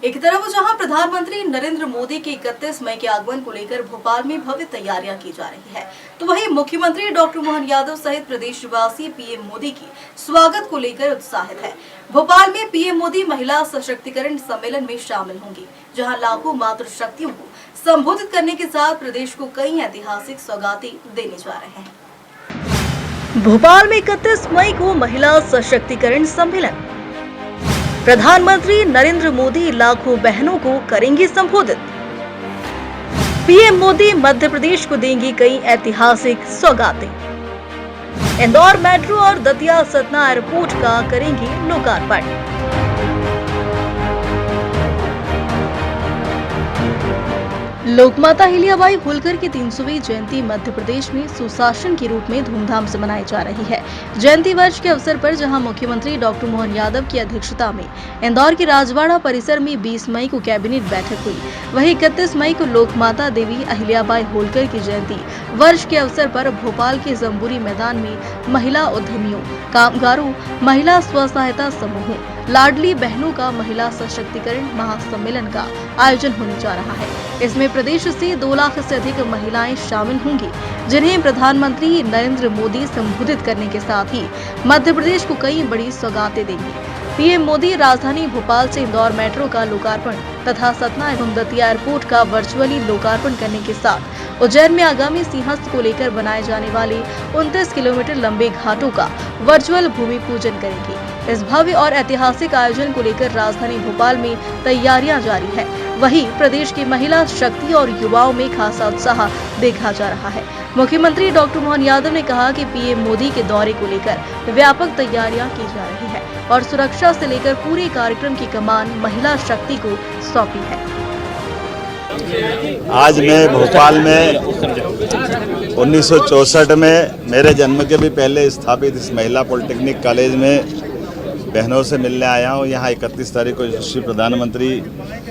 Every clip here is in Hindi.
एक तरफ जहां प्रधानमंत्री नरेंद्र मोदी के 31 मई के आगमन को लेकर भोपाल में भव्य तैयारियां की जा रही है, तो वहीं मुख्यमंत्री डॉक्टर मोहन यादव सहित प्रदेशवासी पीएम मोदी की स्वागत को लेकर उत्साहित है। भोपाल में पीएम मोदी महिला सशक्तिकरण सम्मेलन में शामिल होंगी, जहां लाखों मातृशक्तियों को संबोधित करने के साथ प्रदेश को कई ऐतिहासिक सौगातें देने जा रहे हैं। भोपाल में 31 मई को महिला सशक्तिकरण सम्मेलन, प्रधानमंत्री नरेंद्र मोदी लाखों बहनों को करेंगे संबोधित। पीएम मोदी मध्य प्रदेश को देंगी कई ऐतिहासिक सौगातें। इंदौर मेट्रो और दतिया सतना एयरपोर्ट का करेंगी लोकार्पण। लोकमाता अहिल्याबाई होलकर की 300वीं जयंती मध्य प्रदेश में सुशासन के रूप में धूमधाम से मनाई जा रही है। जयंती वर्ष के अवसर पर जहां मुख्यमंत्री डॉक्टर मोहन यादव की अध्यक्षता में इंदौर के राजवाड़ा परिसर में 20 मई को कैबिनेट बैठक हुई, वहीं 31 मई को लोकमाता देवी अहिल्याबाई होलकर की जयंती वर्ष के अवसर पर भोपाल के जम्बूरी मैदान में महिला उद्यमियों, कामगारों, महिला स्व सहायता समूहों, लाडली बहनों का महिला सशक्तिकरण महासम्मेलन का आयोजन होने जा रहा है। इसमें प्रदेश से 2 लाख से अधिक महिलाएं शामिल होंगी, जिन्हें प्रधानमंत्री नरेंद्र मोदी संबोधित करने के साथ ही मध्य प्रदेश को कई बड़ी सौगातें देंगे। पीएम मोदी राजधानी भोपाल से इंदौर मेट्रो का लोकार्पण तथा सतना एवं दतिया एयरपोर्ट का वर्चुअली लोकार्पण करने के साथ उज्जैन में आगामी सिंहस्थ को लेकर बनाए जाने वाले 29 किलोमीटर लंबे घाटों का वर्चुअल भूमि पूजन करेंगे। इस भव्य और ऐतिहासिक आयोजन को लेकर राजधानी भोपाल में तैयारियां जारी है। वहीं प्रदेश की महिला शक्ति और युवाओं में खासा उत्साह देखा जा रहा है। मुख्यमंत्री डॉक्टर मोहन यादव ने कहा कि पीएम मोदी के दौरे को लेकर व्यापक तैयारियां की जा रही है और सुरक्षा से लेकर पूरे कार्यक्रम की कमान महिला शक्ति को सौंपी है। आज मैं भोपाल में 1964 में मेरे जन्म के भी पहले स्थापित इस महिला पॉलिटेक्निक कॉलेज में बहनों से मिलने आया हूँ। यहाँ 31 तारीख को यशस्वी प्रधानमंत्री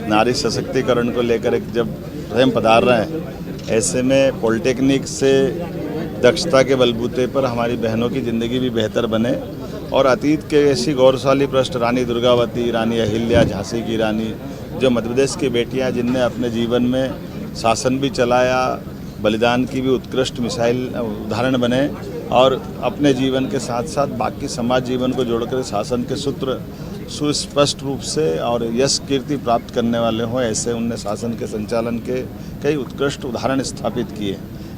नारी सशक्तिकरण को लेकर जब स्वयं पधार रहे हैं, ऐसे में पॉलिटेक्निक से दक्षता के बलबूते पर हमारी बहनों की ज़िंदगी भी बेहतर बने और अतीत के ऐसी गौरवशाली पृष्ठ रानी दुर्गावती, रानी अहिल्या, झांसी की रानी, जो मध्य प्रदेश की बेटियां जिनने अपने जीवन में शासन भी चलाया, बलिदान की भी उत्कृष्ट मिसाइल उदाहरण बने और अपने जीवन के साथ साथ बाकी समाज जीवन को जोड़कर शासन के सूत्र सुस्पष्ट रूप से और यश कीर्ति प्राप्त करने वाले हों, ऐसे उनने शासन के संचालन के कई उत्कृष्ट उदाहरण स्थापित किए।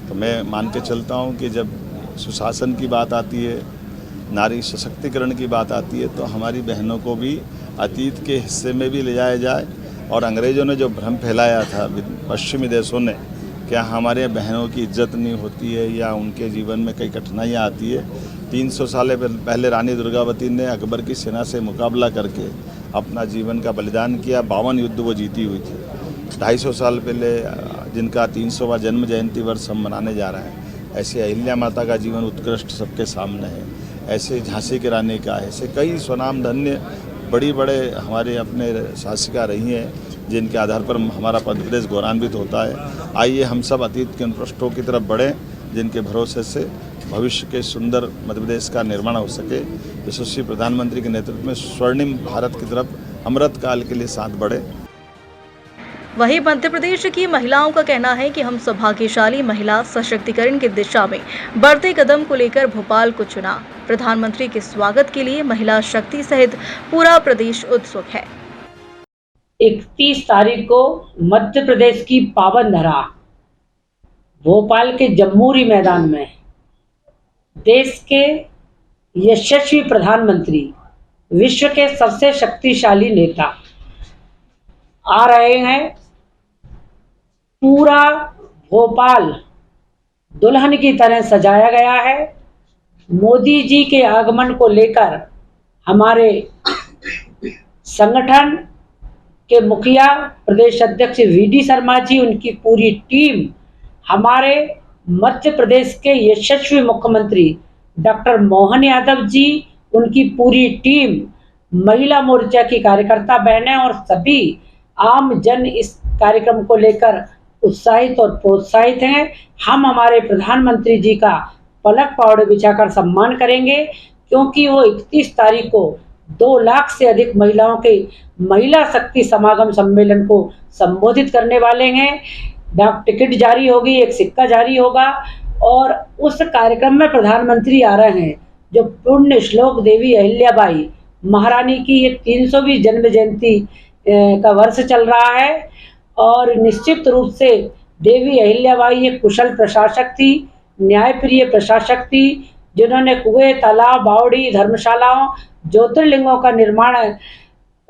तो मैं मान के चलता हूँ कि जब सुशासन की बात आती है, नारी सशक्तिकरण की बात आती है, तो हमारी बहनों को भी अतीत के हिस्से में भी ले जाया जाए। और अंग्रेज़ों ने जो भ्रम फैलाया था पश्चिमी देशों ने, क्या हमारे बहनों की इज्जत नहीं होती है या उनके जीवन में कई कठिनाइयाँ आती है। 300 साल पहले रानी दुर्गावती ने अकबर की सेना से मुकाबला करके अपना जीवन का बलिदान किया, 52 युद्ध वो जीती हुई थी। 250 साल पहले जिनका 300वां जन्म जयंती वर्ष हम मनाने जा रहे हैं, ऐसे अहिल्या माता का जीवन उत्कृष्ट सबके सामने है। ऐसे झांसी की रानी का, ऐसे कई स्वनामधन्य बड़े हमारे अपने शासिका रही हैं, जिनके आधार पर हमारा मध्य प्रदेश गौरवान्वित होता है। आइए हम सब अतीत के उन पृष्ठों की तरफ बढ़ें, जिनके भरोसे से भविष्य के सुंदर मध्य प्रदेश का निर्माण हो सके। यशस्वी प्रधानमंत्री के नेतृत्व में स्वर्णिम भारत की तरफ अमृत काल के लिए साथ बढ़े। वहीं मध्य प्रदेश की महिलाओं का कहना है कि हम सौभाग्यशाली महिला सशक्तिकरण की दिशा में बढ़ते कदम को लेकर भोपाल को चुना। प्रधानमंत्री के स्वागत के लिए महिला शक्ति सहित पूरा प्रदेश उत्सुक है। 31 तारीख को मध्य प्रदेश की पावन धरा भोपाल के जम्बूरी मैदान में देश के यशस्वी प्रधानमंत्री, विश्व के सबसे शक्तिशाली नेता आ रहे हैं। पूरा भोपाल दुल्हन की तरह सजाया गया है। मोदी जी के आगमन को लेकर हमारे संगठन के मुखिया प्रदेश अध्यक्ष वीडी शर्मा जी, उनकी पूरी टीम, हमारे मध्य प्रदेश के यशस्वी मुख्यमंत्री डॉक्टर मोहन यादव जी, उनकी पूरी टीम, महिला मोर्चा की कार्यकर्ता बहनें और सभी आम जन इस कार्यक्रम को लेकर उत्साहित और प्रोत्साहित हैं। हम हमारे प्रधानमंत्री जी का पलक पावड़े बिछाकर सम्मान करेंगे, क्योंकि वो 31 तारीख को 2 लाख से अधिक महिलाओं के महिला शक्ति समागम सम्मेलन को संबोधित करने वाले हैं। डाक टिकट जारी होगी, एक सिक्का जारी होगा और उस कार्यक्रम में प्रधानमंत्री आ रहे हैं। जो पुण्य श्लोक देवी अहिल्याबाई महारानी की ये 300वीं जन्म जयंती का वर्ष चल रहा है और निश्चित रूप से देवी अहिल्याबाई एक कुशल प्रशासक थी, न्यायप्रिय प्रशासक थी, जिन्होंने कुएं, तालाब, बावड़ी, धर्मशालाओं, ज्योतिर्लिंगों का निर्माण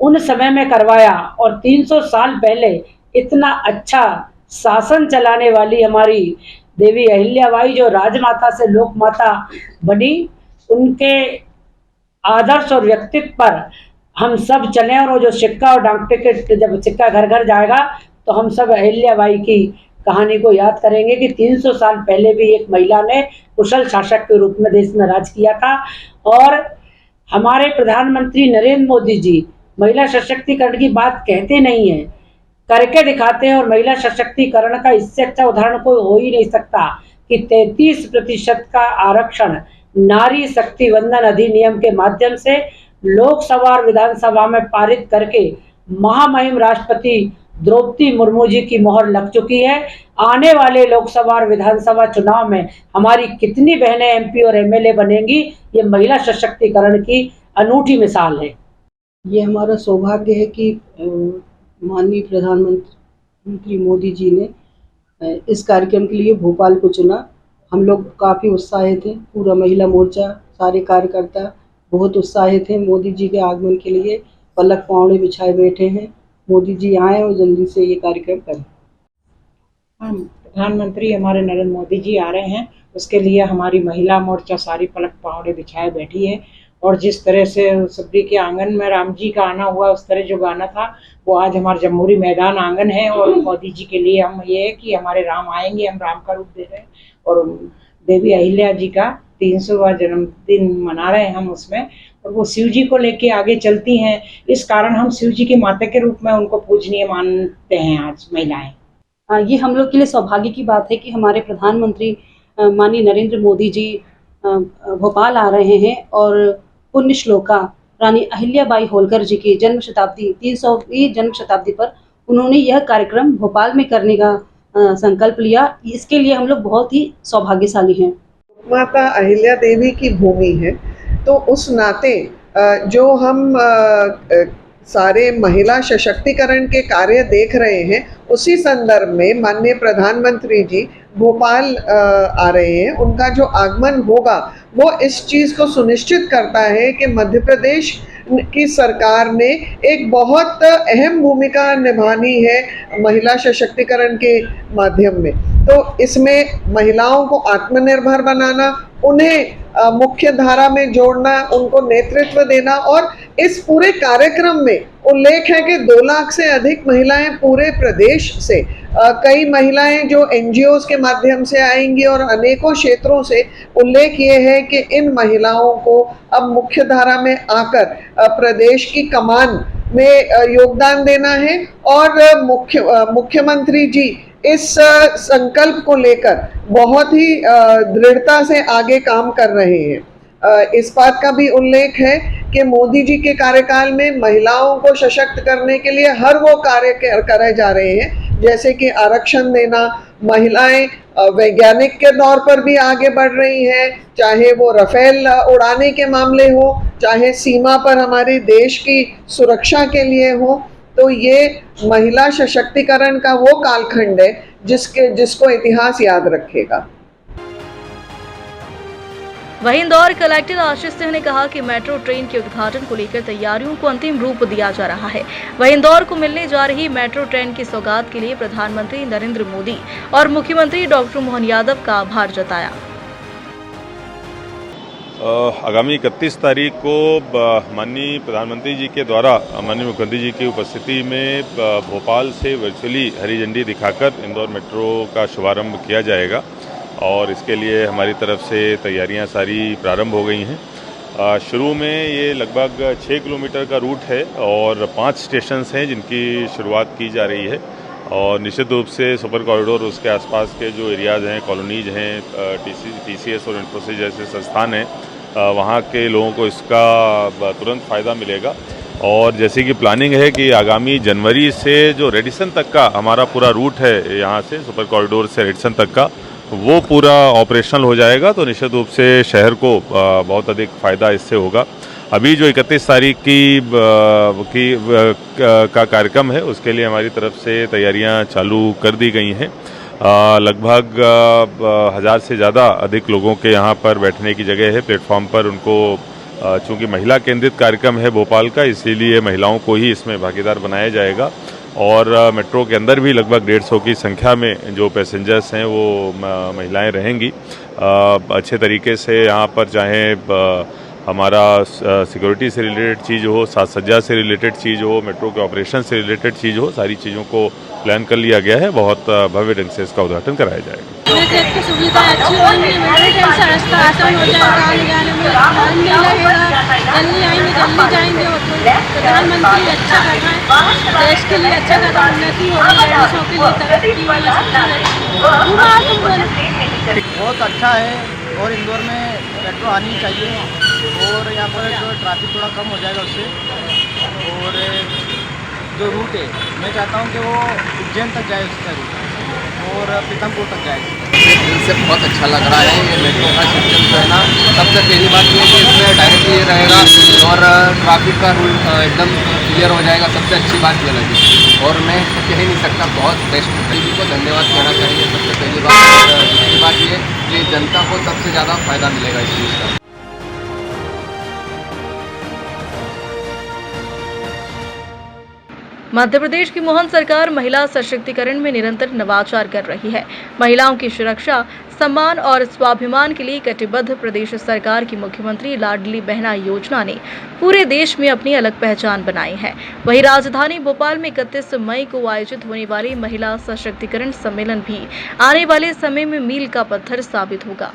उन समय में करवाया और 300 साल पहले इतना अच्छा शासन चलाने वाली हमारी देवी अहिल्याबाई जो राजमाता से लोकमाता बनी, उनके आदर्श और व्यक्तित्व पर हम सब चलें और वो जो सिक्का और डाक टिकट जब सिक्का घर घर जाएगा तो हम सब अहिल्याबाई की कहानी को याद करेंगे कि 300 साल पहले भी एक महिला ने कुशल शासक के रूप में देश में राज किया था। और हमारे प्रधानमंत्री नरेंद्र मोदी जी महिला सशक्तिकरण की बात कहते नहीं हैं, करके दिखाते हैं और महिला सशक्तिकरण का इससे अच्छा उदाहरण कोई हो ही नहीं सकता कि 33% का आरक्षण नारी शक्ति वंदन अधिनियम के माध्यम से लोकसभा और विधानसभा में पारित करके महामहिम राष्ट्रपति द्रौपदी मुर्मू जी की मोहर लग चुकी है। आने वाले लोकसभा और विधानसभा चुनाव में हमारी कितनी बहनें एमपी और एमएलए बनेंगी, ये महिला सशक्तिकरण की अनूठी मिसाल है। ये हमारा सौभाग्य है कि माननीय प्रधानमंत्री मोदी जी ने इस कार्यक्रम के लिए भोपाल को चुना। हम लोग काफ़ी उत्साहित थे, पूरा महिला मोर्चा, सारे कार्यकर्ता बहुत उत्साहित थे मोदी जी के आगमन के लिए। पलक पावड़े बिछाए बैठे हैं, मोदी जी आए और जल्दी से ये कार्यक्रम करें। हम प्रधानमंत्री हमारे नरेंद्र मोदी जी आ रहे हैं, उसके लिए हमारी महिला मोर्चा सारी पलक पावड़े बिछाए बैठी है। और जिस तरह से सबरी के आंगन में राम जी का आना हुआ, उस तरह जो गाना था वो आज हमारे जमहूरी मैदान आंगन है। और मोदी जी के लिए हम ये है कि हमारे राम आएंगे, हम राम का रूप दे रहे हैं और देवी अहिल्या जी का 300वां जन्मदिन मना रहे हैं हम उसमें। और वो शिव जी को लेके आगे चलती हैं, इस कारण हम शिव जी की माता के रूप में उनको पूजनीय मानते हैं आज महिलाएं। ये हम लोग के लिए सौभाग्य की बात है कि हमारे प्रधानमंत्री माननीय नरेंद्र मोदी जी भोपाल आ रहे हैं और पुण्य श्लोका रानी अहिल्याबाई होलकर जी की जन्म शताब्दी 300वीं जन्म शताब्दी पर उन्होंने यह कार्यक्रम भोपाल में करने का संकल्प लिया। इसके लिए हम लोग बहुत ही सौभाग्यशाली हैं। माता अहिल्या देवी की भूमि है, तो उस नाते जो हम सारे महिला सशक्तिकरण के कार्य देख रहे हैं, उसी संदर्भ में माननीय प्रधानमंत्री जी भोपाल आ रहे हैं। उनका जो आगमन होगा वो इस चीज़ को सुनिश्चित करता है कि मध्य प्रदेश की सरकार ने एक बहुत अहम भूमिका निभानी है महिला सशक्तिकरण के माध्यम में। तो इसमें महिलाओं को आत्मनिर्भर बनाना, उन्हें मुख्य धारा में जोड़ना, उनको नेतृत्व देना। और इस पूरे कार्यक्रम में उल्लेख है कि 2 लाख से अधिक महिलाएं पूरे प्रदेश से, कई महिलाएं जो एनजीओज के माध्यम से आएंगी और अनेकों क्षेत्रों से। उल्लेख ये है कि इन महिलाओं को अब मुख्य धारा में आकर प्रदेश की कमान में योगदान देना है। और मुख्यमंत्री जी इस संकल्प को लेकर बहुत ही दृढ़ता से आगे काम कर रहे हैं। इस बात का भी उल्लेख है कि मोदी जी के कार्यकाल में महिलाओं को सशक्त करने के लिए हर वो कार्य करे जा रहे हैं, जैसे कि आरक्षण देना, महिलाएं वैज्ञानिक के तौर पर भी आगे बढ़ रही हैं, चाहे वो राफेल उड़ाने के मामले हो, चाहे सीमा पर हमारे देश की सुरक्षा के लिए हो। तो ये महिला सशक्तिकरण का वो कालखंड है जिसको इतिहास याद रखेगा। वहीं इंदौर कलेक्टर आशीष सिंह ने कहा कि मेट्रो ट्रेन के उद्घाटन को लेकर तैयारियों को अंतिम रूप दिया जा रहा है। वहीं इंदौर को मिलने जा रही मेट्रो ट्रेन की सौगात के लिए प्रधानमंत्री नरेंद्र मोदी और मुख्यमंत्री डॉक्टर मोहन यादव का आभार जताया। आगामी 31 तारीख को माननीय प्रधानमंत्री जी के द्वारा माननीय मुख्यमंत्री जी की उपस्थिति में भोपाल से वर्चुअली हरी झंडी दिखाकर इंदौर मेट्रो का शुभारंभ किया जाएगा और इसके लिए हमारी तरफ से तैयारियां सारी प्रारंभ हो गई हैं। शुरू में ये लगभग 6 किलोमीटर का रूट है और 5 स्टेशंस हैं जिनकी शुरुआत की जा रही है। और निश्चित रूप से सुपर कॉरिडोर, उसके आसपास के जो एरियाज़ हैं, कॉलोनीज हैं, टीसीएस और इन्फोसिस जैसे संस्थान हैं, वहाँ के लोगों को इसका तुरंत फ़ायदा मिलेगा। और जैसे कि प्लानिंग है कि आगामी जनवरी से जो रेडिसन तक का हमारा पूरा रूट है, यहाँ से सुपर कॉरिडोर से रेडिसन तक का, वो पूरा ऑपरेशनल हो जाएगा, तो निश्चित रूप से शहर को बहुत अधिक फ़ायदा इससे होगा। अभी जो 31 तारीख का कार्यक्रम है, उसके लिए हमारी तरफ से तैयारियां चालू कर दी गई हैं। लगभग 1000 से ज़्यादा अधिक लोगों के यहाँ पर बैठने की जगह है प्लेटफॉर्म पर। उनको चूँकि महिला केंद्रित कार्यक्रम है भोपाल का, इसीलिए महिलाओं को ही इसमें भागीदार बनाया जाएगा। और मेट्रो के अंदर भी लगभग 150 की संख्या में जो पैसेंजर्स हैं वो महिलाएं रहेंगी। अच्छे तरीके से यहाँ पर चाहे हमारा सिक्योरिटी से रिलेटेड चीज़ हो, साज सज्जा से रिलेटेड चीज़ हो, मेट्रो के ऑपरेशन से रिलेटेड चीज़ हो, सारी चीज़ों को प्लान कर लिया गया है। बहुत भव्य ढंग से इसका उद्घाटन कराया जाएगा। की सुविधा अच्छी होगी, मेट्रो से रास्ता आसान हो जाएगा, आने जाने में टाइम नहीं लगेगा, जल्दी आएंगे जल्दी जाएंगे। प्रधानमंत्री अच्छा कर रहे हैं, देश के लिए अच्छा कर रहा है, उन्नति हो रही है, देशों के लिए तरक्की हो रही है। बहुत अच्छा है और इंदौर में मेट्रो आनी चाहिए और यहाँ पर जो ट्रैफिक थोड़ा कम हो जाएगा उससे। और जो रूट है मैं चाहता हूँ कि वो उज्जैन तक जाए उसका रूट और पीतमपुर तक जाए। दिल से बहुत अच्छा लग रहा है ये मेट्रो का सिस्टम जो है ना। सबसे पहली बात ये है कि इसमें डायरेक्ट ये रहेगा और ट्रैफिक का रूल एकदम क्लियर हो जाएगा। सबसे अच्छी बात ये लगी और मैं कह ही नहीं सकता, बहुत बेस्ट। दिल्ली को धन्यवाद कहना चाहिए सबसे पहली बात। और दूसरी बात ये कि जनता को सबसे ज़्यादा फ़ायदा मिलेगा इस चीज़ का। मध्य प्रदेश की मोहन सरकार महिला सशक्तिकरण में निरंतर नवाचार कर रही है। महिलाओं की सुरक्षा, सम्मान और स्वाभिमान के लिए कटिबद्ध प्रदेश सरकार की मुख्यमंत्री लाडली बहना योजना ने पूरे देश में अपनी अलग पहचान बनाई है। वहीं राजधानी भोपाल में 31 मई को आयोजित होने वाली महिला सशक्तिकरण सम्मेलन भी आने वाले समय में मील का पत्थर साबित होगा।